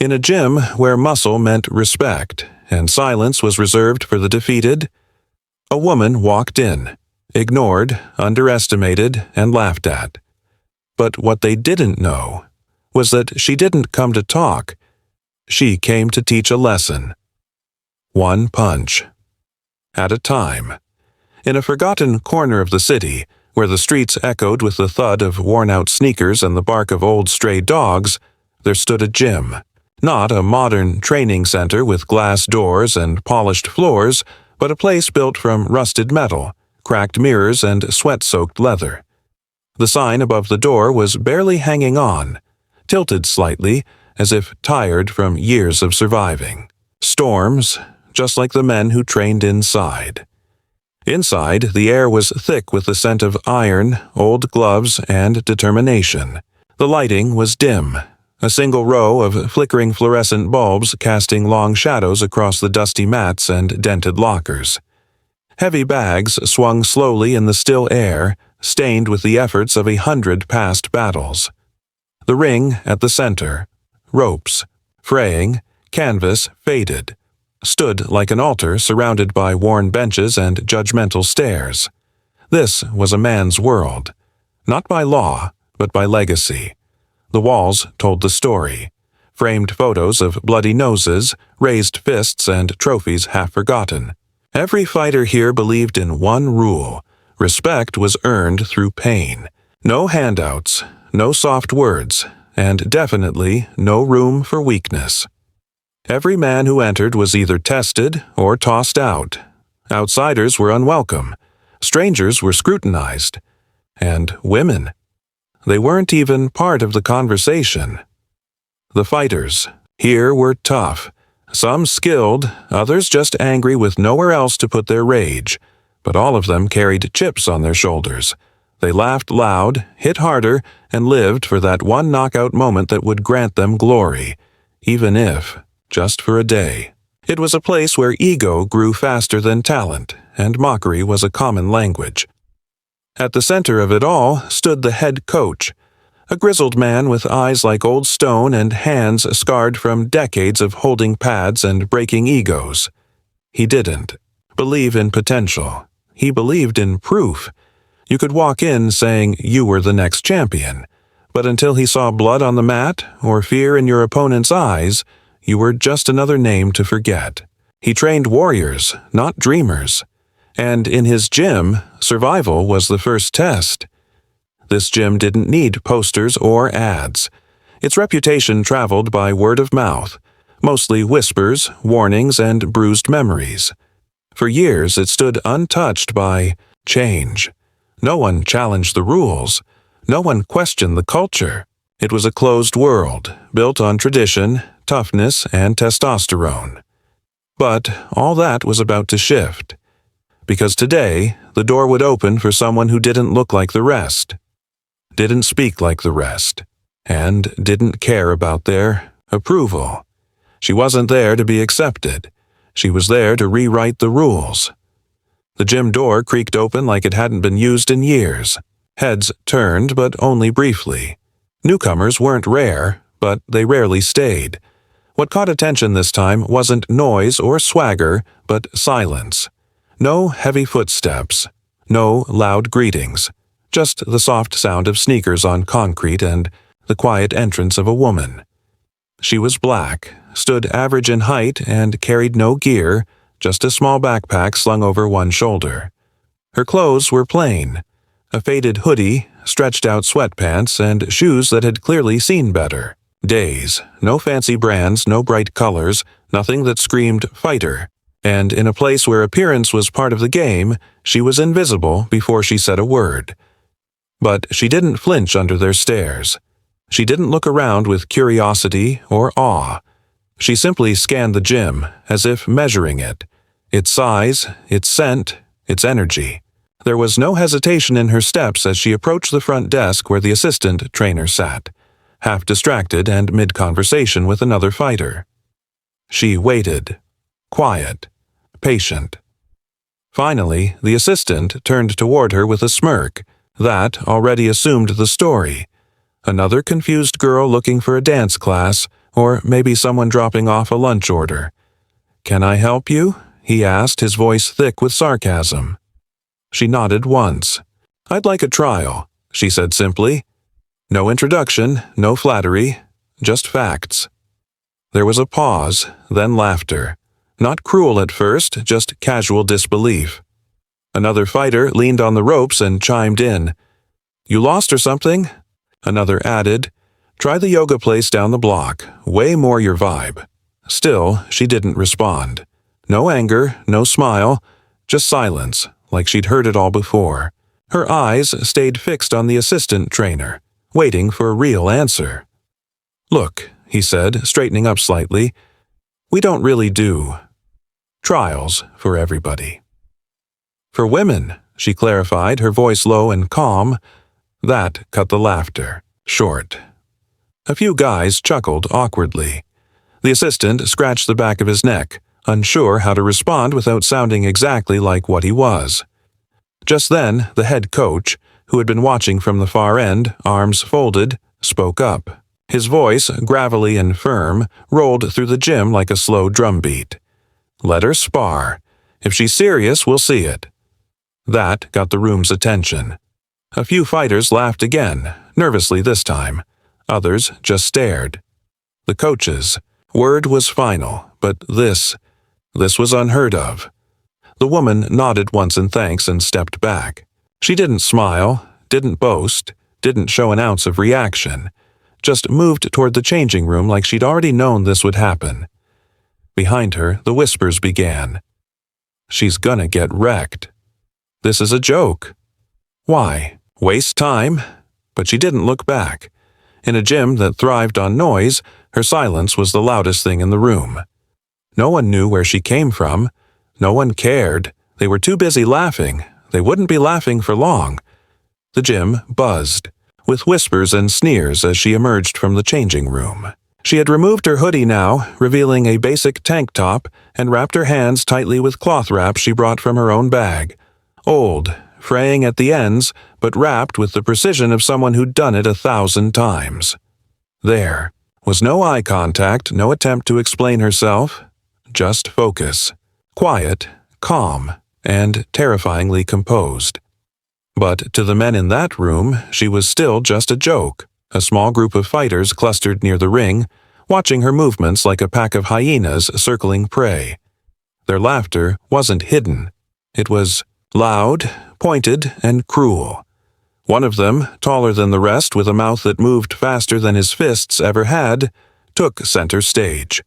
In a gym where muscle meant respect and silence was reserved for the defeated, a woman walked in, ignored, underestimated, and laughed at. But what they didn't know was that she didn't come to talk. She came to teach a lesson. One punch at a time. In a forgotten corner of the city, where the streets echoed with the thud of worn-out sneakers and the bark of old stray dogs, there stood a gym. Not a modern training center with glass doors and polished floors, but a place built from rusted metal, cracked mirrors, and sweat-soaked leather. The sign above the door was barely hanging on, tilted slightly, as if tired from years of surviving. Storms, just like the men who trained inside. Inside, the air was thick with the scent of iron, old gloves, and determination. The lighting was dim, a single row of flickering fluorescent bulbs casting long shadows across the dusty mats and dented lockers. Heavy bags swung slowly in the still air, stained with the efforts of 100 past battles. The ring at the center, ropes, fraying, canvas faded, stood like an altar surrounded by worn benches and judgmental stares. This was a man's world, not by law, but by legacy. The walls told the story. Framed photos of bloody noses, raised fists, and trophies half forgotten. Every fighter here believed in one rule. Respect was earned through pain. No handouts, no soft words, and definitely no room for weakness. Every man who entered was either tested or tossed out. Outsiders were unwelcome. Strangers were scrutinized. And women. They weren't even part of the conversation. The fighters here were tough. Some skilled, others just angry with nowhere else to put their rage. But all of them carried chips on their shoulders. They laughed loud, hit harder, and lived for that one knockout moment that would grant them glory, even if just for a day. It was a place where ego grew faster than talent, and mockery was a common language. At the center of it all stood the head coach, a grizzled man with eyes like old stone and hands scarred from decades of holding pads and breaking egos. He didn't believe in potential. He believed in proof. You could walk in saying you were the next champion, but until he saw blood on the mat or fear in your opponent's eyes, you were just another name to forget. He trained warriors, not dreamers. And in his gym, survival was the first test. This gym didn't need posters or ads. Its reputation traveled by word of mouth, mostly whispers, warnings, and bruised memories. For years it stood untouched by change. No one challenged the rules. No one questioned the culture. It was a closed world, built on tradition, toughness, and testosterone. But all that was about to shift. Because today, the door would open for someone who didn't look like the rest, didn't speak like the rest, and didn't care about their approval. She wasn't there to be accepted. She was there to rewrite the rules. The gym door creaked open like it hadn't been used in years. Heads turned, but only briefly. Newcomers weren't rare, but they rarely stayed. What caught attention this time wasn't noise or swagger, but silence. No heavy footsteps, no loud greetings, just the soft sound of sneakers on concrete and the quiet entrance of a woman. She was black, stood average in height, and carried no gear, just a small backpack slung over one shoulder. Her clothes were plain, a faded hoodie, stretched-out sweatpants, and shoes that had clearly seen better days. No fancy brands, no bright colors, nothing that screamed fighter. And in a place where appearance was part of the game, she was invisible before she said a word. But she didn't flinch under their stares. She didn't look around with curiosity or awe. She simply scanned the gym, as if measuring it. Its size, its scent, its energy. There was no hesitation in her steps as she approached the front desk where the assistant trainer sat, half distracted and mid-conversation with another fighter. She waited, quiet, patient. Finally, the assistant turned toward her with a smirk that already assumed the story. Another confused girl looking for a dance class, or maybe someone dropping off a lunch order. "Can I help you?" he asked, his voice thick with sarcasm. She nodded once. "I'd like a trial," she said simply. No introduction, no flattery, just facts. There was a pause, then laughter. Not cruel at first, just casual disbelief. Another fighter leaned on the ropes and chimed in. "You lost or something?" Another added, "Try the yoga place down the block, way more your vibe." Still, she didn't respond. No anger, no smile, just silence, like she'd heard it all before. Her eyes stayed fixed on the assistant trainer, waiting for a real answer. "Look," he said, straightening up slightly, "we don't really do trials for everybody." "For women," she clarified, her voice low and calm. That cut the laughter short. A few guys chuckled awkwardly. The assistant scratched the back of his neck, unsure how to respond without sounding exactly like what he was. Just then, the head coach, who had been watching from the far end, arms folded, spoke up. His voice, gravelly and firm, rolled through the gym like a slow drumbeat. "Let her spar. If she's serious, we'll see it." That got the room's attention. A few fighters laughed again, nervously this time. Others just stared. The coach's word was final, but this was unheard of. The woman nodded once in thanks and stepped back. She didn't smile, didn't boast, didn't show an ounce of reaction, just moved toward the changing room like she'd already known this would happen. Behind her, the whispers began. "She's gonna get wrecked. This is a joke. Why? Waste time?" But she didn't look back. In a gym that thrived on noise, her silence was the loudest thing in the room. No one knew where she came from. No one cared. They were too busy laughing. They wouldn't be laughing for long. The gym buzzed, with whispers and sneers as she emerged from the changing room. She had removed her hoodie now, revealing a basic tank top, and wrapped her hands tightly with cloth wrap she brought from her own bag. Old, fraying at the ends, but wrapped with the precision of someone who'd done it 1,000 times. There was no eye contact, no attempt to explain herself, just focus. Quiet, calm, and terrifyingly composed. But to the men in that room, she was still just a joke, a small group of fighters clustered near the ring, watching her movements like a pack of hyenas circling prey. Their laughter wasn't hidden. It was loud, pointed, and cruel. One of them, taller than the rest with a mouth that moved faster than his fists ever had, took center stage.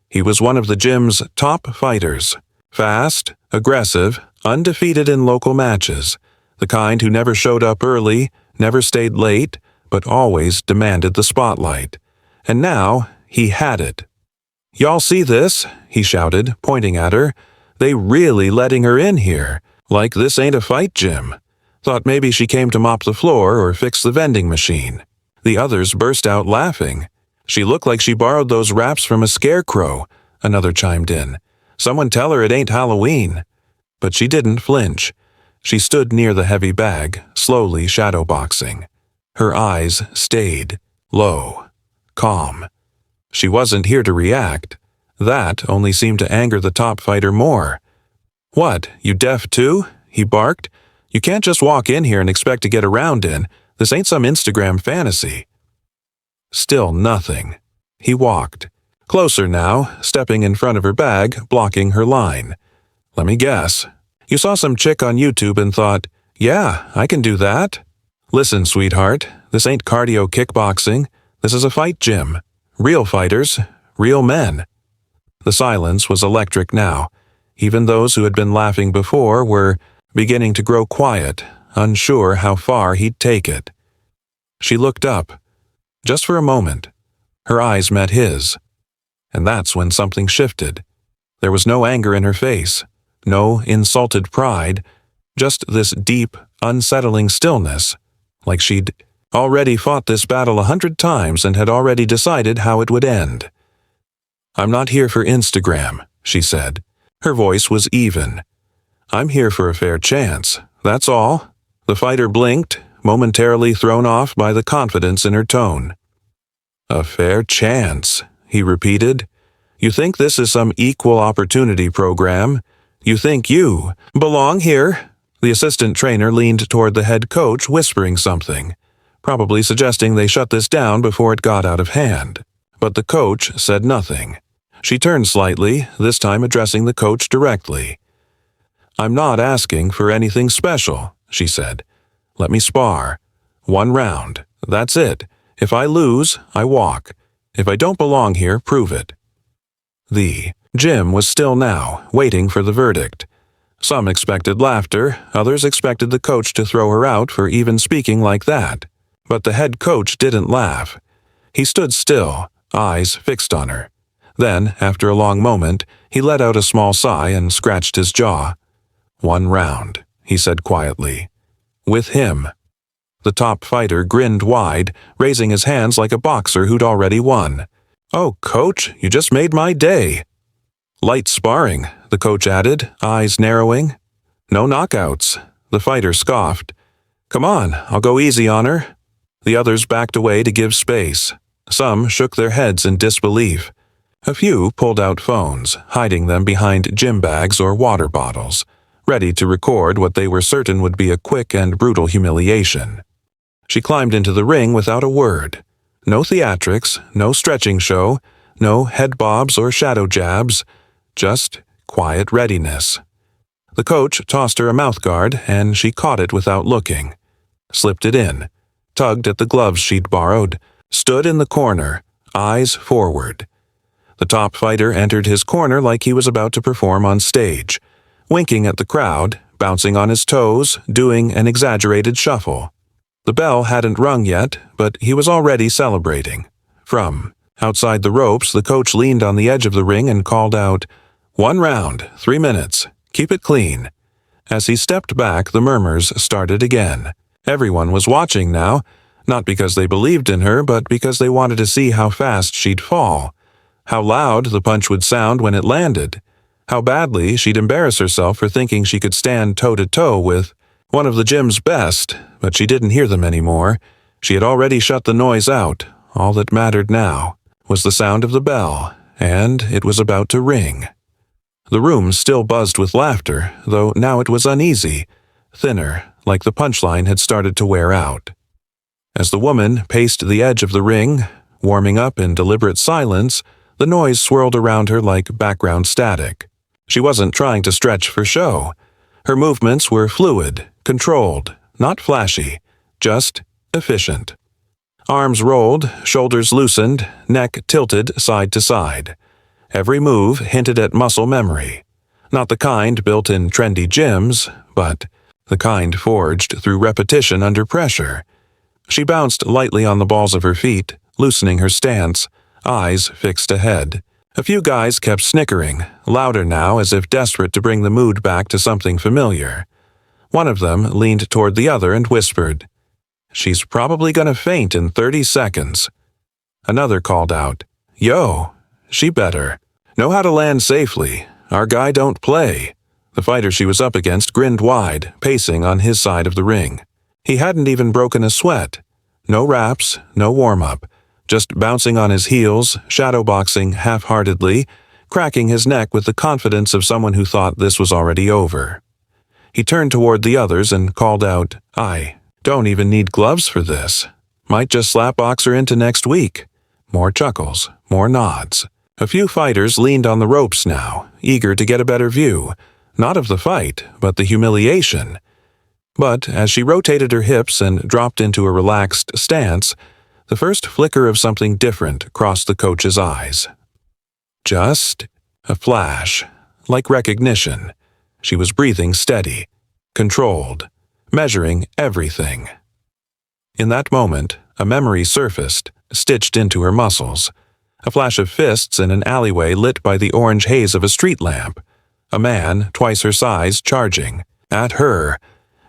He was one of the gym's top fighters, fast, aggressive, undefeated in local matches, the kind who never showed up early, never stayed late, but always demanded the spotlight. And now he had it. "Y'all see this?" he shouted, pointing at her. "They really letting her in here, like this ain't a fight gym. Thought maybe she came to mop the floor or fix the vending machine." The others burst out laughing. "She looked like she borrowed those wraps from a scarecrow," another chimed in. "Someone tell her it ain't Halloween." But she didn't flinch. She stood near the heavy bag, slowly shadowboxing. Her eyes stayed, low, calm. She wasn't here to react. That only seemed to anger the top fighter more. "What, you deaf too?" he barked. "You can't just walk in here and expect to get around in. This ain't some Instagram fantasy." Still nothing. He walked. Closer now, stepping in front of her bag, blocking her line. "Let me guess. You saw some chick on YouTube and thought, yeah, I can do that? Listen, sweetheart, this ain't cardio kickboxing. This is a fight gym. Real fighters, real men." The silence was electric now. Even those who had been laughing before were beginning to grow quiet, unsure how far he'd take it. She looked up. Just for a moment. Her eyes met his. And that's when something shifted. There was no anger in her face, no insulted pride, just this deep, unsettling stillness, like she'd already fought this battle 100 times and had already decided how it would end. "I'm not here for Instagram," she said. Her voice was even. "I'm here for a fair chance, that's all." The fighter blinked, momentarily thrown off by the confidence in her tone. "A fair chance," he repeated. You think this is some equal opportunity program? You think you belong here? The assistant trainer leaned toward the head coach, whispering something, probably suggesting they shut this down before it got out of hand. But the coach said nothing. She turned slightly, this time addressing the coach directly. I'm not asking for anything special, she said. Let me spar. 1 round. That's it. If I lose, I walk. If I don't belong here, prove it. The gym was still now, waiting for the verdict. Some expected laughter, others expected the coach to throw her out for even speaking like that. But the head coach didn't laugh. He stood still, eyes fixed on her. Then, after a long moment, he let out a small sigh and scratched his jaw. 1 round, he said quietly. With him. The top fighter grinned wide, raising his hands like a boxer who'd already won. Oh, coach, you just made my day. Light sparring, the coach added, eyes narrowing. No knockouts, the fighter scoffed. Come on, I'll go easy on her. The others backed away to give space. Some shook their heads in disbelief. A few pulled out phones, hiding them behind gym bags or water bottles, ready to record what they were certain would be a quick and brutal humiliation. She climbed into the ring without a word. No theatrics, no stretching show, no head bobs or shadow jabs, just quiet readiness. The coach tossed her a mouthguard, and she caught it without looking. Slipped it in, tugged at the gloves she'd borrowed, stood in the corner, eyes forward. The top fighter entered his corner like he was about to perform on stage, winking at the crowd, bouncing on his toes, doing an exaggerated shuffle. The bell hadn't rung yet, but he was already celebrating. From outside the ropes, the coach leaned on the edge of the ring and called out, 1 round, 3 minutes, keep it clean. As he stepped back, the murmurs started again. Everyone was watching now, not because they believed in her, but because they wanted to see how fast she'd fall, how loud the punch would sound when it landed, how badly she'd embarrass herself for thinking she could stand toe-to-toe with one of the gym's best, but she didn't hear them anymore. She had already shut the noise out. All that mattered now was the sound of the bell, and it was about to ring. The room still buzzed with laughter, though now it was uneasy, thinner, like the punchline had started to wear out. As the woman paced the edge of the ring, warming up in deliberate silence, the noise swirled around her like background static. She wasn't trying to stretch for show. Her movements were fluid, controlled, not flashy, just efficient. Arms rolled, shoulders loosened, neck tilted side to side. Every move hinted at muscle memory. Not the kind built in trendy gyms, but the kind forged through repetition under pressure. She bounced lightly on the balls of her feet, loosening her stance, eyes fixed ahead. A few guys kept snickering, louder now as if desperate to bring the mood back to something familiar. One of them leaned toward the other and whispered, "She's probably gonna faint in 30 seconds. Another called out, "Yo, she better. Know how to land safely. Our guy don't play." The fighter she was up against grinned wide, pacing on his side of the ring. He hadn't even broken a sweat. No wraps, no warm-up. Just bouncing on his heels, shadowboxing half-heartedly, cracking his neck with the confidence of someone who thought this was already over. He turned toward the others and called out, "I don't even need gloves for this. Might just slap boxer into next week." More chuckles, more nods. A few fighters leaned on the ropes now, eager to get a better view, not of the fight, but the humiliation. But as she rotated her hips and dropped into a relaxed stance, the first flicker of something different crossed the coach's eyes. Just a flash, like recognition. She was breathing steady, controlled, measuring everything. In that moment, a memory surfaced, stitched into her muscles. A flash of fists in an alleyway lit by the orange haze of a street lamp. A man, twice her size, charging. At her,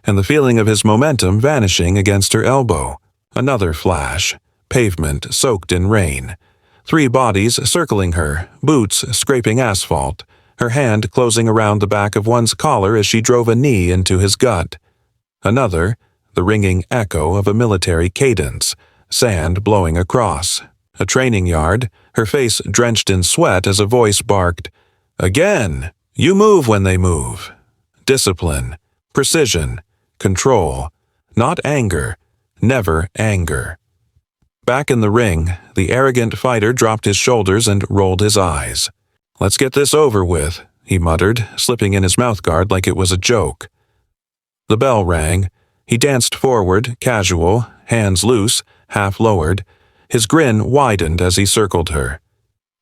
and the feeling of his momentum vanishing against her elbow. Another flash. Pavement soaked in rain. 3 bodies circling her, boots scraping asphalt, her hand closing around the back of one's collar as she drove a knee into his gut. Another, the ringing echo of a military cadence, sand blowing across. A training yard, her face drenched in sweat as a voice barked, "Again! You move when they move." Discipline, precision, control, not anger, never anger. Back in the ring, the arrogant fighter dropped his shoulders and rolled his eyes. "Let's get this over with," he muttered, slipping in his mouthguard like it was a joke. The bell rang. He danced forward, casual, hands loose, half lowered. His grin widened as he circled her.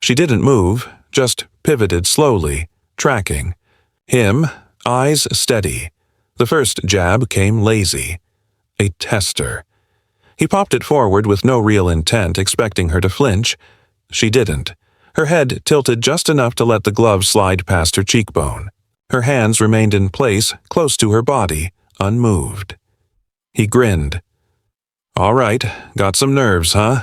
She didn't move, just pivoted slowly, tracking. Him, eyes steady. The first jab came lazy. A tester. He popped it forward with no real intent, expecting her to flinch. She didn't. Her head tilted just enough to let the glove slide past her cheekbone. Her hands remained in place, close to her body, unmoved. He grinned. "All right, got some nerves, huh?"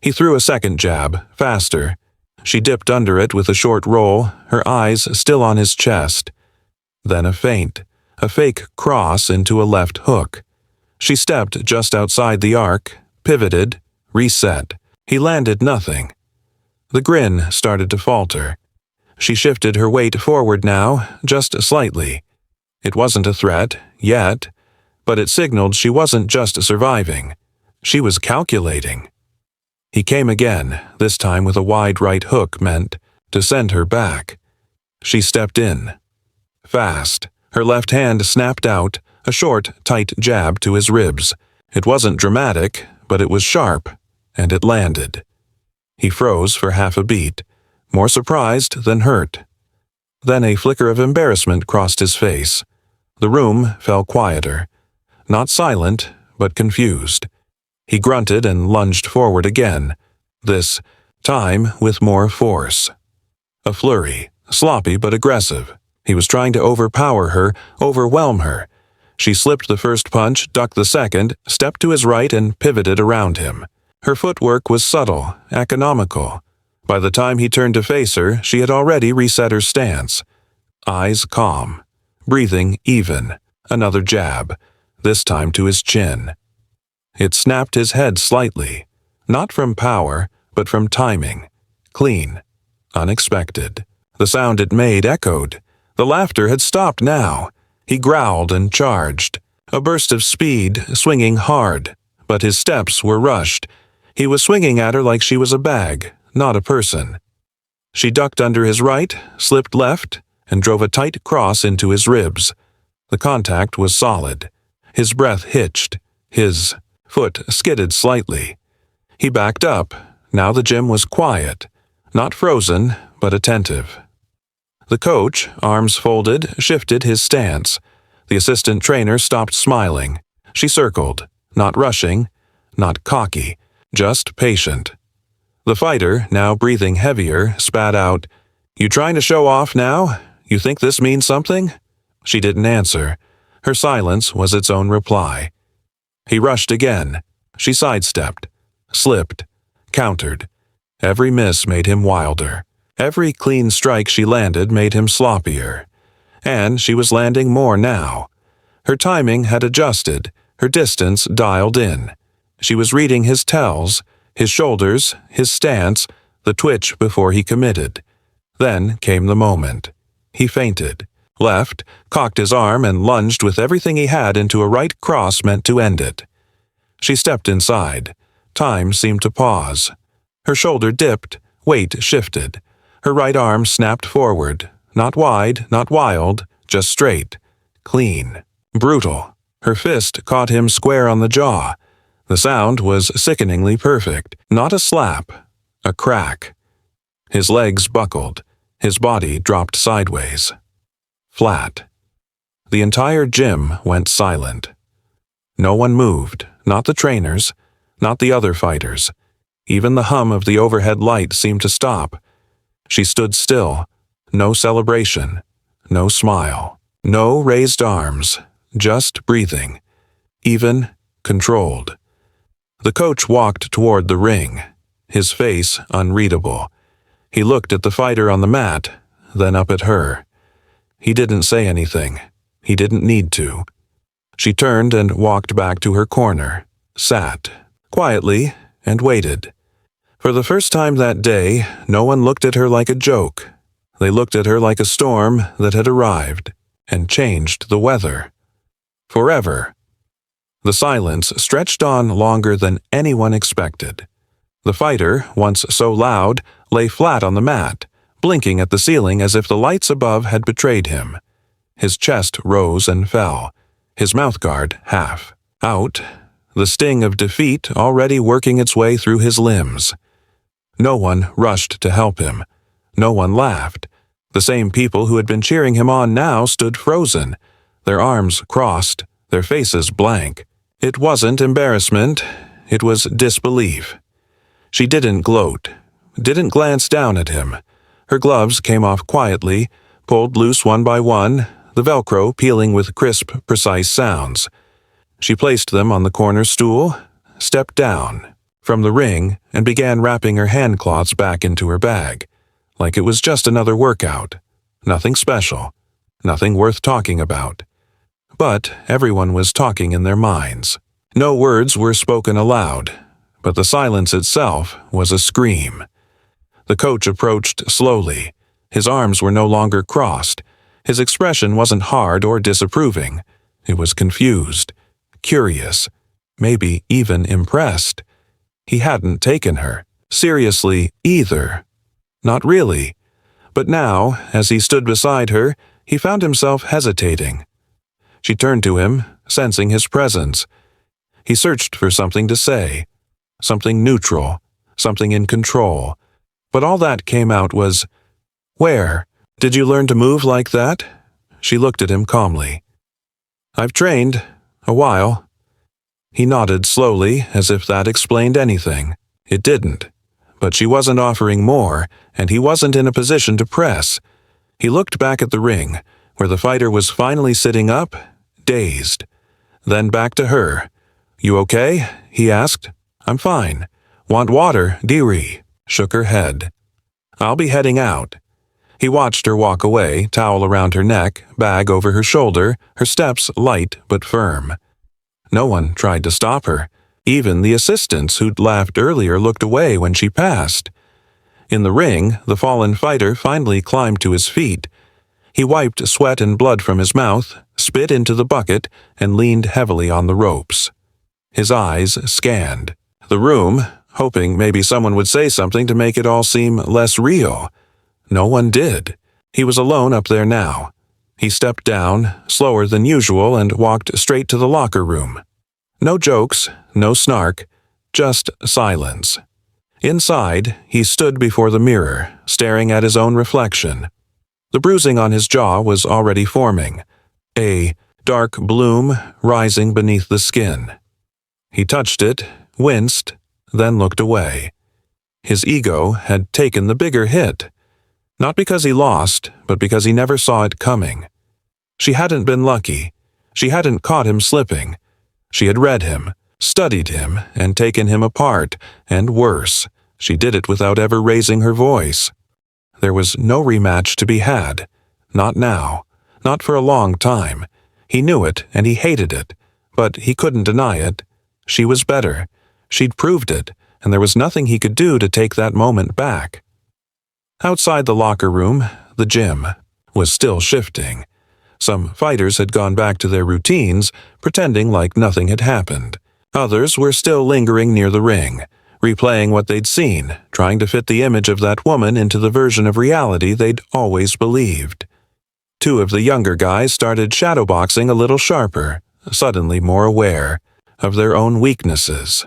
He threw a second jab, faster. She dipped under it with a short roll, her eyes still on his chest. Then a feint, a fake cross into a left hook. She stepped just outside the arc, pivoted, reset. He landed nothing. The grin started to falter. She shifted her weight forward now, just slightly. It wasn't a threat, yet, but it signaled she wasn't just surviving. She was calculating. He came again, this time with a wide right hook meant to send her back. She stepped in. Fast. Her left hand snapped out, a short, tight jab to his ribs. It wasn't dramatic, but it was sharp, and it landed. He froze for half a beat, more surprised than hurt. Then a flicker of embarrassment crossed his face. The room fell quieter. Not silent, but confused. He grunted and lunged forward again, this time with more force. A flurry, sloppy but aggressive. He was trying to overpower her, overwhelm her. She slipped the first punch, ducked the second, stepped to his right and pivoted around him. Her footwork was subtle, economical. By the time he turned to face her, she had already reset her stance. Eyes calm, breathing even. Another jab, this time to his chin. It snapped his head slightly, not from power, but from timing. Clean, unexpected. The sound it made echoed. The laughter had stopped now. He growled and charged. A burst of speed, swinging hard, but his steps were rushed. He was swinging at her like she was a bag, not a person. She ducked under his right, slipped left, and drove a tight cross into his ribs. The contact was solid. His breath hitched. His foot skidded slightly. He backed up. Now the gym was quiet. Not frozen, but attentive. The coach, arms folded, shifted his stance. The assistant trainer stopped smiling. She circled, not rushing, not cocky, just patient. The fighter, now breathing heavier, spat out, "You trying to show off now? You think this means something?" She didn't answer. Her silence was its own reply. He rushed again. She sidestepped, slipped, countered. Every miss made him wilder. Every clean strike she landed made him sloppier. And she was landing more now. Her timing had adjusted, her distance dialed in. She was reading his tells, his shoulders, his stance, the twitch before he committed. Then came the moment. He feinted, left, cocked his arm and lunged with everything he had into a right cross meant to end it. She stepped inside. Time seemed to pause. Her shoulder dipped, weight shifted. Her right arm snapped forward, not wide, not wild, just straight, clean, brutal. Her fist caught him square on the jaw. The sound was sickeningly perfect, not a slap, a crack. His legs buckled, his body dropped sideways. Flat. The entire gym went silent. No one moved, not the trainers, not the other fighters. Even the hum of the overhead light seemed to stop. She stood still. No celebration. No smile. No raised arms. Just breathing. Even, controlled. The coach walked toward the ring, his face unreadable. He looked at the fighter on the mat, then up at her. He didn't say anything. He didn't need to. She turned and walked back to her corner, sat, quietly, and waited. For the first time that day, no one looked at her like a joke. They looked at her like a storm that had arrived and changed the weather. Forever. The silence stretched on longer than anyone expected. The fighter, once so loud, lay flat on the mat, blinking at the ceiling as if the lights above had betrayed him. His chest rose and fell, his mouthguard half out, the sting of defeat already working its way through his limbs. No one rushed to help him. No one laughed. The same people who had been cheering him on now stood frozen, their arms crossed, their faces blank. It wasn't embarrassment, it was disbelief. She didn't gloat, didn't glance down at him. Her gloves came off quietly, pulled loose one by one, the Velcro peeling with crisp, precise sounds. She placed them on the corner stool, stepped down from the ring, and began wrapping her handcloths back into her bag, like it was just another workout. Nothing special, nothing worth talking about. But everyone was talking in their minds. No words were spoken aloud, but the silence itself was a scream. The coach approached slowly. His arms were no longer crossed. His expression wasn't hard or disapproving. It was confused, curious, maybe even impressed. He hadn't taken her seriously either. Not really. But now, as he stood beside her, he found himself hesitating. She turned to him, sensing his presence. He searched for something to say, something neutral, something in control. But all that came out was, "Where? Did you learn to move like that?" She looked at him calmly. "I've trained. A while." He nodded slowly, as if that explained anything. It didn't. But she wasn't offering more, and he wasn't in a position to press. He looked back at the ring, where the fighter was finally sitting up, dazed. Then back to her. "You okay?" he asked. "I'm fine. Want water, dearie?" Shook her head. "I'll be heading out." He watched her walk away, towel around her neck, bag over her shoulder, her steps light but firm. No one tried to stop her. Even the assistants who'd laughed earlier looked away when she passed. In the ring, the fallen fighter finally climbed to his feet. He wiped sweat and blood from his mouth, spit into the bucket, and leaned heavily on the ropes. His eyes scanned the room, hoping maybe someone would say something to make it all seem less real. No one did. He was alone up there now. He stepped down, slower than usual, and walked straight to the locker room. No jokes, no snark, just silence. Inside, he stood before the mirror, staring at his own reflection. The bruising on his jaw was already forming, a dark bloom rising beneath the skin. He touched it, winced, then looked away. His ego had taken the bigger hit. Not because he lost, but because he never saw it coming. She hadn't been lucky. She hadn't caught him slipping. She had read him, studied him, and taken him apart, and worse, she did it without ever raising her voice. There was no rematch to be had. Not now. Not for a long time. He knew it, and he hated it. But he couldn't deny it. She was better. She'd proved it, and there was nothing he could do to take that moment back. Outside the locker room, the gym was still shifting. Some fighters had gone back to their routines, pretending like nothing had happened. Others were still lingering near the ring, replaying what they'd seen, trying to fit the image of that woman into the version of reality they'd always believed. Two of the younger guys started shadowboxing a little sharper, suddenly more aware of their own weaknesses.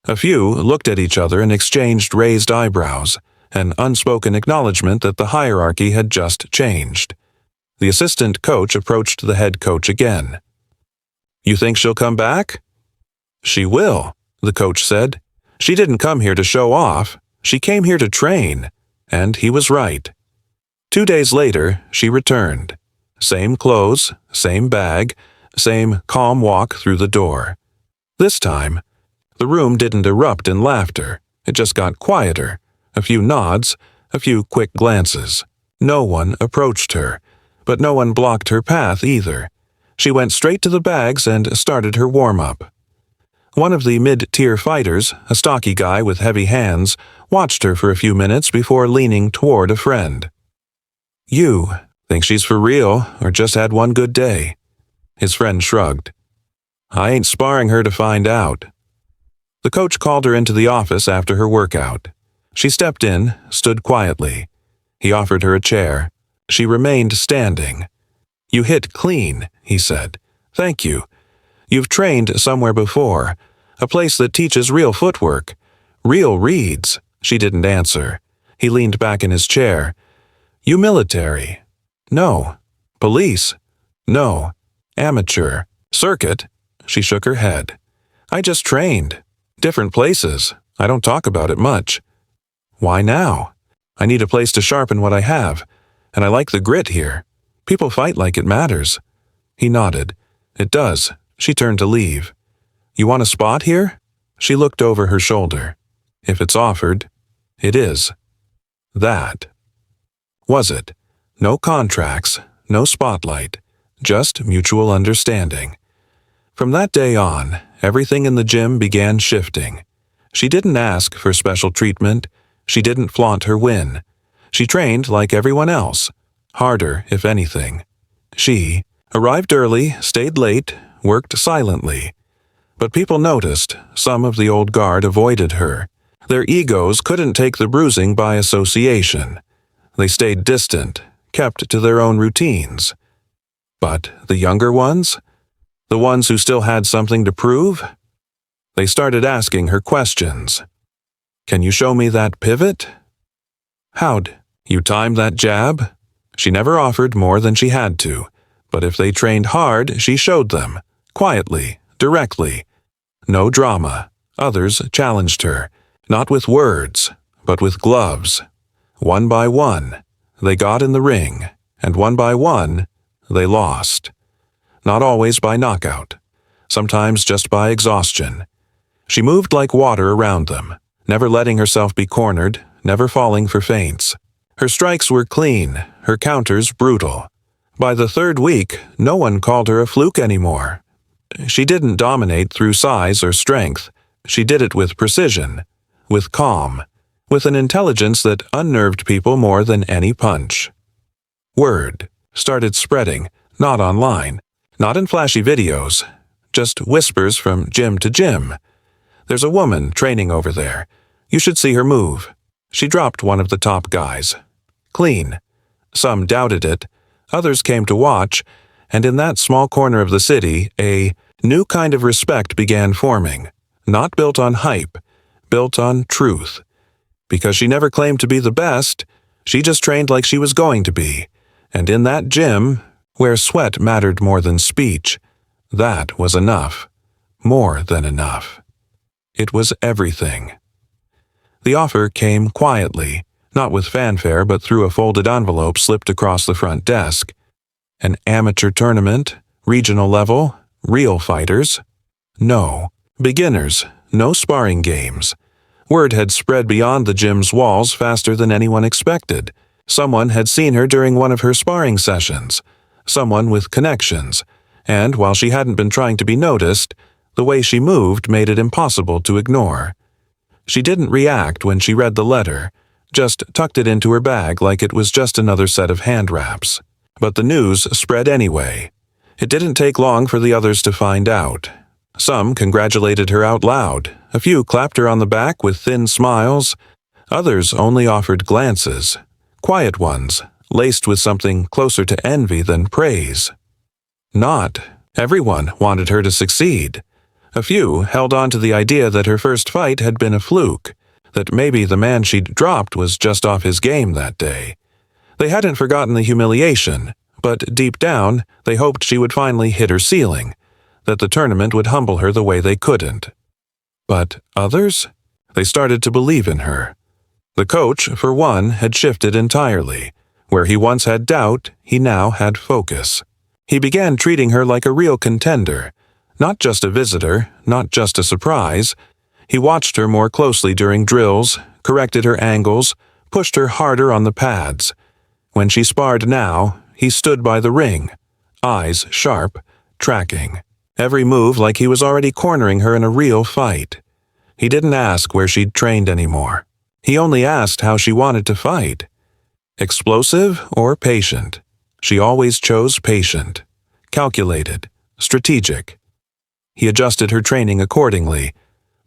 A few looked at each other and exchanged raised eyebrows, an unspoken acknowledgement that the hierarchy had just changed. The assistant coach approached the head coach again. "You think she'll come back?" "She will," the coach said. "She didn't come here to show off. She came here to train." And he was right. 2 days later, she returned. Same clothes, same bag, same calm walk through the door. This time, the room didn't erupt in laughter. It just got quieter. A few nods, a few quick glances. No one approached her, but no one blocked her path either. She went straight to the bags and started her warm-up. One of the mid-tier fighters, a stocky guy with heavy hands, watched her for a few minutes before leaning toward a friend. "You think she's for real or just had one good day?" His friend shrugged. "I ain't sparring her to find out." The coach called her into the office after her workout. She stepped in, stood quietly. He offered her a chair. She remained standing. "You hit clean," he said. "Thank you. You've trained somewhere before, a place that teaches real footwork. Real reads." She didn't answer. He leaned back in his chair. "You military?" "No." "Police?" "No." "Amateur?" "Circuit?" She shook her head. "I just trained. Different places. I don't talk about it much." "Why now?" "I need a place to sharpen what I have, and I like the grit here. People fight like it matters." He nodded. "It does." She turned to leave. "You want a spot here?" She looked over her shoulder. "If it's offered." "It is." That. Was it? No contracts, no spotlight, just mutual understanding. From that day on, everything in the gym began shifting. She didn't ask for special treatment. She didn't flaunt her win. She trained like everyone else, harder if anything. She arrived early, stayed late, worked silently. But people noticed. Some of the old guard avoided her. Their egos couldn't take the bruising by association. They stayed distant, kept to their own routines. But the younger ones? The ones who still had something to prove? They started asking her questions. "Can you show me that pivot?" "How'd you time that jab?" She never offered more than she had to, but if they trained hard, she showed them, quietly, directly. No drama. Others challenged her, not with words, but with gloves. One by one, they got in the ring, and one by one, they lost. Not always by knockout, sometimes just by exhaustion. She moved like water around them, never letting herself be cornered, never falling for feints. Her strikes were clean, her counters brutal. By the third week, no one called her a fluke anymore. She didn't dominate through size or strength. She did it with precision, with calm, with an intelligence that unnerved people more than any punch. Word started spreading, not online, not in flashy videos, just whispers from gym to gym. "There's a woman training over there. You should see her move." She dropped one of the top guys. Clean. Some doubted it. Others came to watch, and in that small corner of the city, a new kind of respect began forming, not built on hype, built on truth. Because she never claimed to be the best, she just trained like she was going to be. And in that gym, where sweat mattered more than speech, that was enough. More than enough. It was everything. The offer came quietly, not with fanfare but through a folded envelope slipped across the front desk. An amateur tournament, regional level, real fighters? No. Beginners, no sparring games. Word had spread beyond the gym's walls faster than anyone expected. Someone had seen her during one of her sparring sessions. Someone with connections. And while she hadn't been trying to be noticed, the way she moved made it impossible to ignore. She didn't react when she read the letter, just tucked it into her bag like it was just another set of hand wraps. But the news spread anyway. It didn't take long for the others to find out. Some congratulated her out loud. A few clapped her on the back with thin smiles. Others only offered glances, quiet ones, laced with something closer to envy than praise. Not everyone wanted her to succeed. A few held on to the idea that her first fight had been a fluke, that maybe the man she'd dropped was just off his game that day. They hadn't forgotten the humiliation, but deep down, they hoped she would finally hit her ceiling, that the tournament would humble her the way they couldn't. But others? They started to believe in her. The coach, for one, had shifted entirely. Where he once had doubt, he now had focus. He began treating her like a real contender, not just a visitor, not just a surprise. He watched her more closely during drills, corrected her angles, pushed her harder on the pads. When she sparred now, he stood by the ring, eyes sharp, tracking. every move like he was already cornering her in a real fight. He didn't ask where she'd trained anymore. He only asked how she wanted to fight. Explosive or patient? She always chose patient. Calculated. Strategic. He adjusted her training accordingly.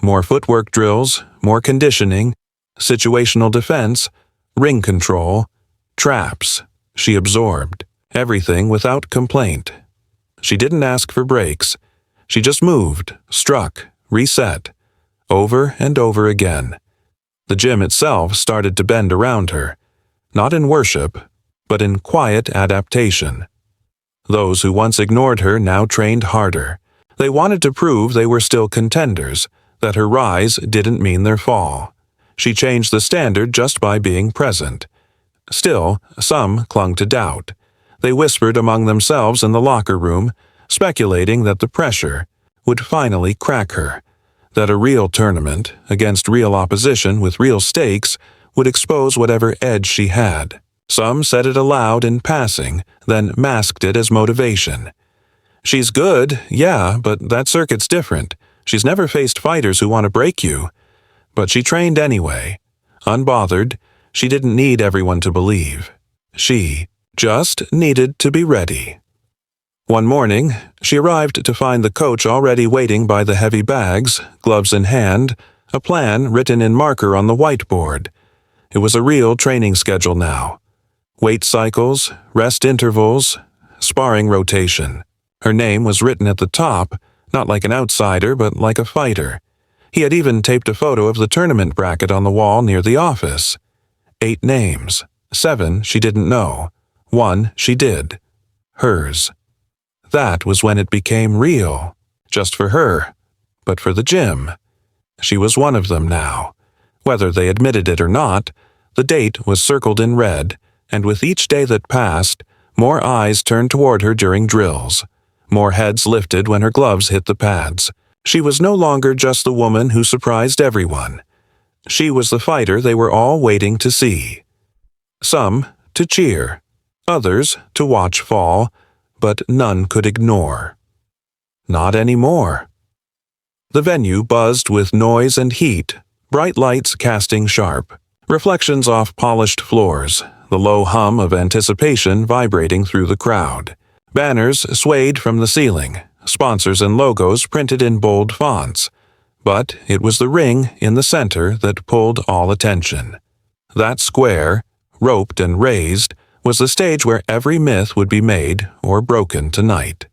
More footwork drills, more conditioning, situational defense, ring control, traps. She absorbed. Everything without complaint. She didn't ask for breaks. She just moved, struck, reset, over and over again. The gym itself started to bend around her, not in worship, but in quiet adaptation. Those who once ignored her now trained harder. They wanted to prove they were still contenders, that her rise didn't mean their fall. She changed the standard just by being present. Still, some clung to doubt. They whispered among themselves in the locker room, speculating that the pressure would finally crack her, that a real tournament, against real opposition with real stakes, would expose whatever edge she had. Some said it aloud in passing, then masked it as motivation. She's good, yeah, but that circuit's different. She's never faced fighters who want to break you. But she trained anyway. Unbothered, she didn't need everyone to believe. She just needed to be ready. One morning, she arrived to find the coach already waiting by the heavy bags, gloves in hand, a plan written in marker on the whiteboard. It was a real training schedule now. Weight cycles, rest intervals, sparring rotation. Her name was written at the top, not like an outsider, but like a fighter. He had even taped a photo of the tournament bracket on the wall near the office. 8 names. 7 she didn't know. 1 she did. Hers. That was when it became real. Just for her, but for the gym. She was one of them now. Whether they admitted it or not, the date was circled in red, and with each day that passed, more eyes turned toward her during drills. More heads lifted when her gloves hit the pads. She was no longer just the woman who surprised everyone. She was the fighter they were all waiting to see. Some to cheer, others to watch fall, but none could ignore. Not anymore. The venue buzzed with noise and heat, bright lights casting sharp, reflections off polished floors, the low hum of anticipation vibrating through the crowd. Banners swayed from the ceiling, sponsors and logos printed in bold fonts. But it was the ring in the center that pulled all attention. That square, roped and raised, was the stage where every myth would be made or broken tonight.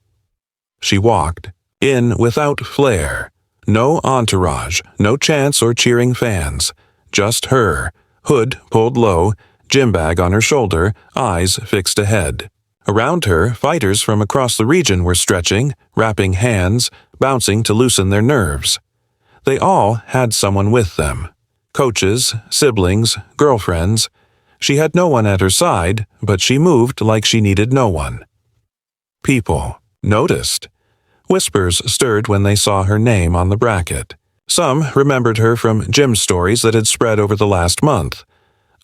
She walked, in without flair. No entourage, no chants or cheering fans. Just her, hood pulled low, gym bag on her shoulder, eyes fixed ahead. Around her, fighters from across the region were stretching, wrapping hands, bouncing to loosen their nerves. They all had someone with them. Coaches, siblings, girlfriends. She had no one at her side, but she moved like she needed no one. People noticed. Whispers stirred when they saw her name on the bracket. Some remembered her from gym stories that had spread over the last month.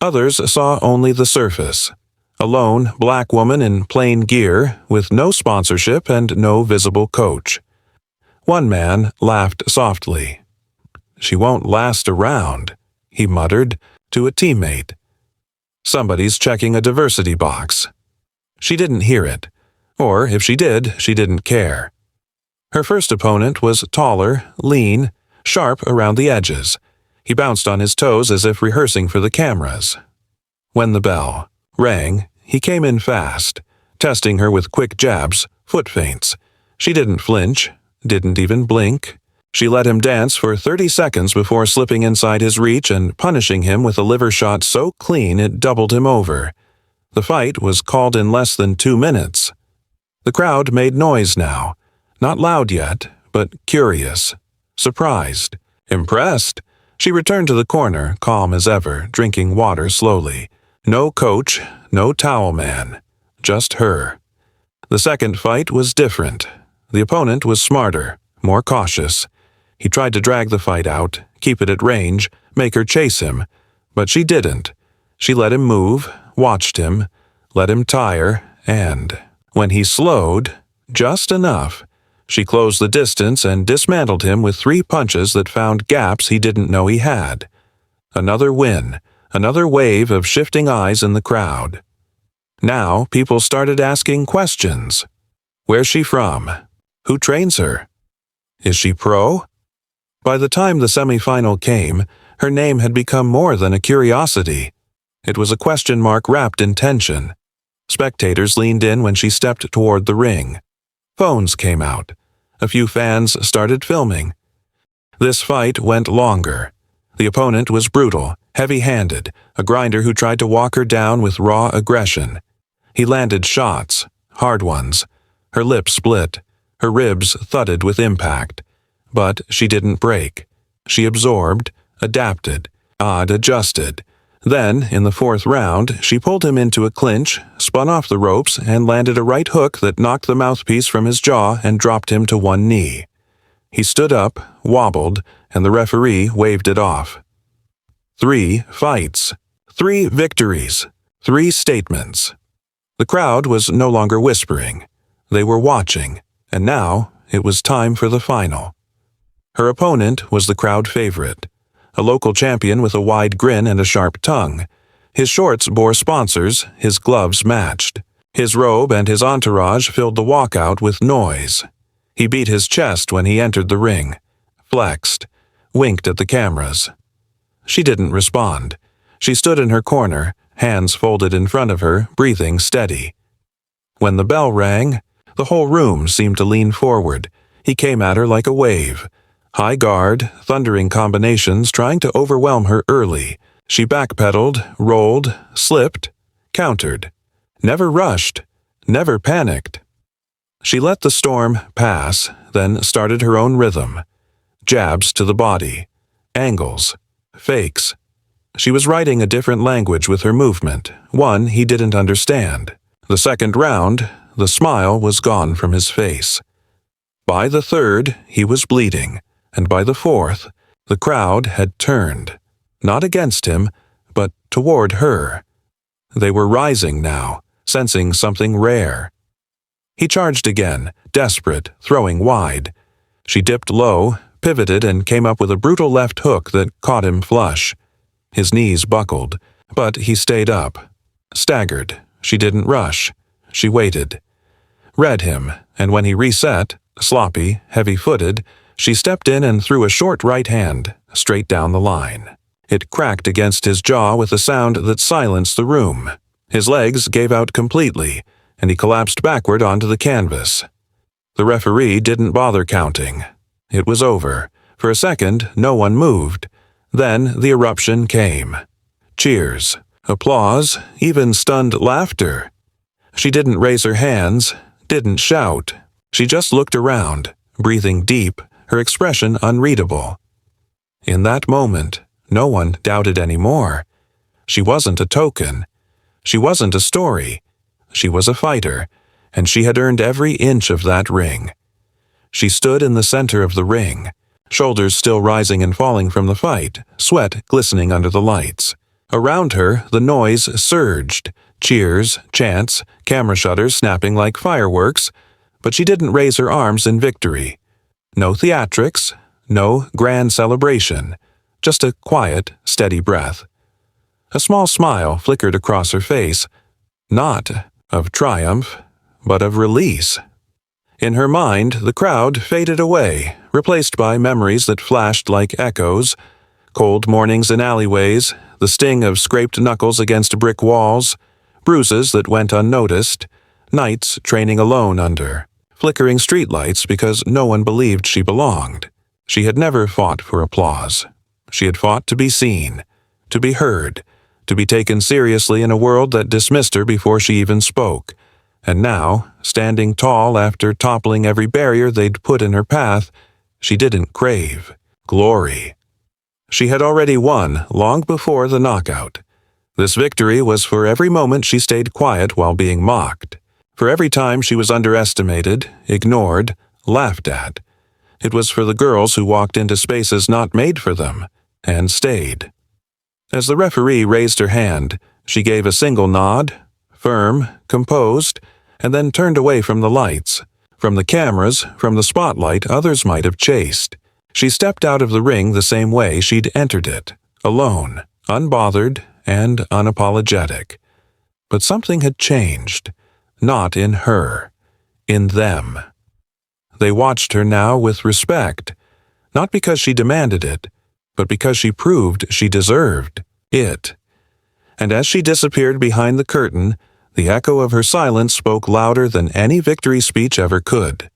Others saw only the surface. A lone, black woman in plain gear, with no sponsorship and no visible coach. One man laughed softly. "She won't last around," he muttered to a teammate. "Somebody's checking a diversity box." She didn't hear it. Or, if she did, she didn't care. Her first opponent was taller, lean, sharp around the edges. He bounced on his toes as if rehearsing for the cameras. When the bell rang, he came in fast, testing her with quick jabs, foot feints. She didn't flinch, didn't even blink. She let him dance for 30 seconds before slipping inside his reach and punishing him with a liver shot so clean it doubled him over. The fight was called in less than 2 minutes. The crowd made noise now. Not loud yet, but curious, surprised, impressed. She returned to the corner, calm as ever, drinking water slowly. No coach, no towel man, just her. The second fight was different. The opponent was smarter, more cautious. He tried to drag the fight out, keep it at range, make her chase him, but she didn't. She let him move, watched him, let him tire, and when he slowed, just enough, She closed the distance and dismantled him with 3 punches that found gaps he didn't know he had. Another win, another wave of shifting eyes in the crowd. Now people started asking questions. Where's she from? Who trains her? Is she pro? By the time the semifinal came, her name had become more than a curiosity. It was a question mark wrapped in tension. Spectators leaned in when she stepped toward the ring. Phones came out. A few fans started filming. This fight went longer. The opponent was brutal, heavy-handed, a grinder who tried to walk her down with raw aggression. He landed shots, hard ones. Her lips split. Her ribs thudded with impact. But she didn't break. She absorbed, adapted, adjusted. Then, in the 4th round, she pulled him into a clinch, spun off the ropes, and landed a right hook that knocked the mouthpiece from his jaw and dropped him to one knee. He stood up, wobbled, and the referee waved it off. 3 fights, 3 victories, 3 statements. The crowd was no longer whispering. They were watching, and now it was time for the final. Her opponent was the crowd favorite, a local champion with a wide grin and a sharp tongue. His shorts bore sponsors, his gloves matched. His robe and his entourage filled the walkout with noise. He beat his chest when he entered the ring, flexed, winked at the cameras. She didn't respond. She stood in her corner, hands folded in front of her, breathing steady. When the bell rang, the whole room seemed to lean forward. He came at her like a wave. High guard, thundering combinations trying to overwhelm her early. She backpedaled, rolled, slipped, countered. Never rushed, never panicked. She let the storm pass, then started her own rhythm. Jabs to the body, angles, fakes. She was writing a different language with her movement, one he didn't understand. The 2nd round, the smile was gone from his face. By the 3rd, he was bleeding, and by the 4th, the crowd had turned, not against him, but toward her. They were rising now, sensing something rare. He charged again, desperate, throwing wide. She dipped low, pivoted, and came up with a brutal left hook that caught him flush. His knees buckled, but he stayed up. Staggered. She didn't rush. She waited. Read him, and when he reset, sloppy, heavy-footed, she stepped in and threw a short right hand, straight down the line. It cracked against his jaw with a sound that silenced the room. His legs gave out completely, and he collapsed backward onto the canvas. The referee didn't bother counting. It was over. For a second, no one moved. Then the eruption came. Cheers, applause, even stunned laughter. She didn't raise her hands, didn't shout. She just looked around, breathing deep, her expression unreadable. In that moment, no one doubted anymore. She wasn't a token. She wasn't a story. She was a fighter, and she had earned every inch of that ring. She stood in the center of the ring, shoulders still rising and falling from the fight, sweat glistening under the lights. Around her, the noise surged, cheers, chants, camera shutters snapping like fireworks, but she didn't raise her arms in victory. No theatrics, no grand celebration, just a quiet, steady breath. A small smile flickered across her face, not of triumph, but of release. In her mind, the crowd faded away, replaced by memories that flashed like echoes, cold mornings in alleyways, the sting of scraped knuckles against brick walls, bruises that went unnoticed, nights training alone under, flickering streetlights because no one believed she belonged. She had never fought for applause. She had fought to be seen, to be heard, to be taken seriously in a world that dismissed her before she even spoke. And now, standing tall after toppling every barrier they'd put in her path, she didn't crave glory. She had already won long before the knockout. This victory was for every moment she stayed quiet while being mocked, for every time she was underestimated, ignored, laughed at. It was for the girls who walked into spaces not made for them, and stayed. As the referee raised her hand, she gave a single nod, firm, composed, and then turned away from the lights. From the cameras, from the spotlight, others might have chased. She stepped out of the ring the same way she'd entered it, alone, unbothered, and unapologetic. But something had changed, not in her, in them. They watched her now with respect, not because she demanded it, but because she proved she deserved it. And as she disappeared behind the curtain, the echo of her silence spoke louder than any victory speech ever could.